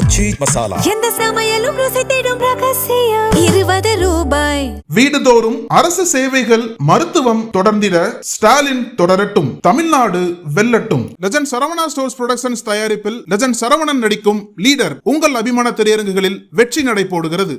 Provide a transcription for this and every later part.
ஆச்சி மசாலா. எந்த சமையலும் ருசி தேடும் ரகசியம் 20 ரூபாய். வீடுதோறும் அரசு சேவைகள் மருத்துவம் தொடர்ந்திட ஸ்டாலின் தொடரட்டும், தமிழ்நாடு வெல்லட்டும். லெஜண்ட் சரவணா ஸ்டோர்ஸ் புரொடக்ஷன்ஸ் தயாரிப்பில் லெஜண்ட் சரவணன் நடிக்கும் லீடர் உங்கள் அபிமான திரையரங்குகளில் வெற்றி நடை போடுகிறது.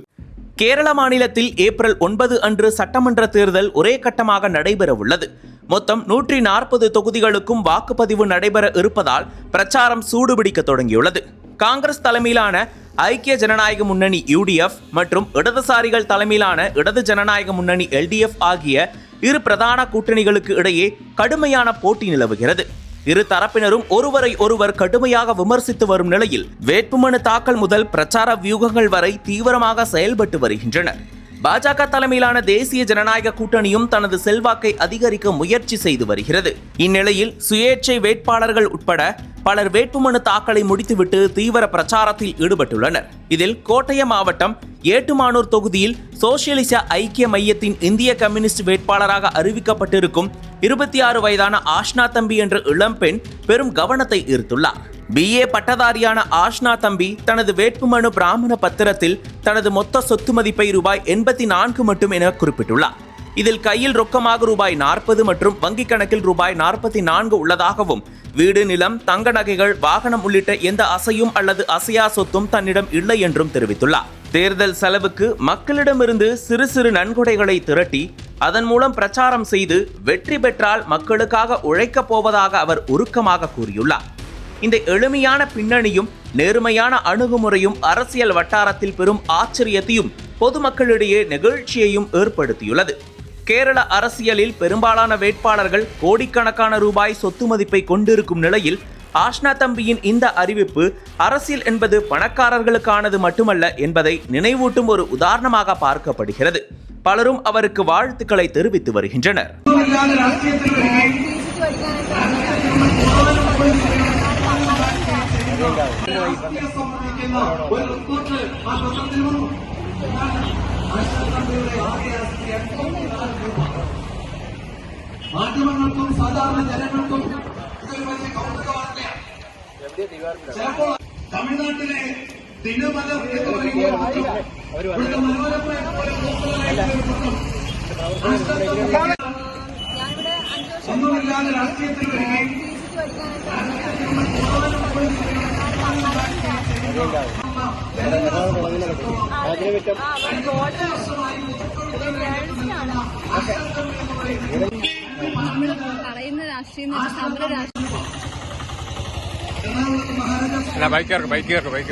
கேரள மாநிலத்தில் ஏப்ரல் 9 அன்று சட்டமன்ற தேர்தல் ஒரே கட்டமாக நடைபெற உள்ளது. மொத்தம் 140 தொகுதிகளுக்கும் வாக்குப்பதிவு நடைபெற இருப்பதால் பிரச்சாரம் சூடுபிடிக்க தொடங்கியுள்ளது. காங்கிரஸ் தலைமையிலான ஐக்கிய ஜனநாயக முன்னணி UDF மற்றும் இடதுசாரிகள் தலைமையிலான இடது ஜனநாயக முன்னணி LDF ஆகிய இரு பிரதான கூட்டணிகளுக்கு இடையே கடுமையான போட்டி நிலவுகிறது. இரு தரப்பினரும் ஒருவரை ஒருவர் கடுமையாக விமர்சித்து வரும் நிலையில் வேட்புமனு தாக்கல் முதல் பிரச்சார வியூகங்கள் வரை தீவிரமாக செயல்பட்டு வருகின்றனர். பாஜக தலைமையிலான தேசிய ஜனநாயக கூட்டணியும் தனது செல்வாக்கை அதிகரிக்க முயற்சி செய்து வருகிறது. இந்நிலையில் சுயேட்சை வேட்பாளர்கள் உட்பட பலர் வேட்புமனு தாக்கலை முடித்துவிட்டு தீவிர பிரச்சாரத்தில் ஈடுபட்டுள்ளனர். இதில் கோட்டயம் மாவட்டம் ஏட்டுமானூர் தொகுதியில் சோசியலிச ஐக்கிய மையத்தின் இந்திய கம்யூனிஸ்ட் வேட்பாளராக அறிவிக்கப்பட்டிருக்கும் 26 வயதான ஆஷ்னா தம்பி என்ற இளம்பெண் பெரும் கவனத்தை ஈர்த்துள்ளார். BA பட்டதாரியான ஆஷ்னா தம்பி தனது வேட்புமனு பிராமண பத்திரத்தில் தனது மொத்த சொத்து மதிப்பை ரூபாய் 84 மட்டும் என குறிப்பிட்டுள்ளார். இதில் கையில் ரொக்கமாக ரூபாய் 40 மற்றும் வங்கிக் கணக்கில் ரூபாய் 44 உள்ளதாகவும், வீடு, நிலம், தங்க நகைகள், வாகனம் உள்ளிட்ட எந்த அசையும் அல்லது அசையா சொத்தும் தன்னிடம் இல்லை என்றும் தெரிவித்துள்ளார். தேர்தல் செலவுக்கு மக்களிடமிருந்து சிறு சிறு நன்கொடைகளை திரட்டி அதன் மூலம் பிரச்சாரம் செய்து வெற்றி பெற்றால் மக்களுக்காக உழைக்கப் போவதாக அவர் உருக்கமாக கூறியுள்ளார். இந்த எளிமையான பின்னணியும் நேர்மையான அணுகுமுறையும் அரசியல் வட்டாரத்தில் பெரும் ஆச்சரியத்தையும் பொதுமக்களிடையே நெகிழ்ச்சியையும் ஏற்படுத்தியுள்ளது. கேரள அரசியலில் பெரும்பாலான வேட்பாளர்கள் கோடிக்கணக்கான ரூபாய் சொத்து மதிப்பை கொண்டிருக்கும் நிலையில் ஆஷ்னா தம்பியின் இந்த அறிவிப்பு அரசியல் என்பது பணக்காரர்களுக்கானது மட்டுமல்ல என்பதை நினைவூட்டும் ஒரு உதாரணமாக பார்க்கப்படுகிறது. பலரும் அவருக்கு வாழ்த்துக்களை தெரிவித்து வருகின்றனர். മാധ്യമങ്ങൾക്കും സാധാരണ ജനങ്ങൾക്കും ഇതൊരു വലിയ കൗതുകവാർത്തയാണ്. തമിഴ്നാട്ടിലെ ദിനമലർ എന്ന് പറയുമ്പോൾ മനോരമ ഒന്നുമില്ലാതെ രാഷ്ട്രീയത്തിൽ വരികയും പറയുന്ന രാഷ്ട്രീയം സമര രാഷ്ട്രീയം ബൈക്ക്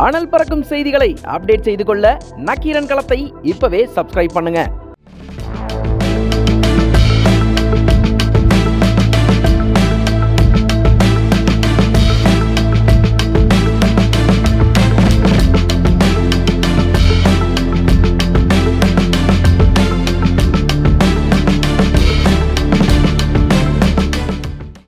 அனல் பறக்கும் செய்திகளை அப்டேட் செய்து கொள்ள நக்கீரன் களத்தை இப்பவே சப்ஸ்கிரைப் பண்ணுங்க.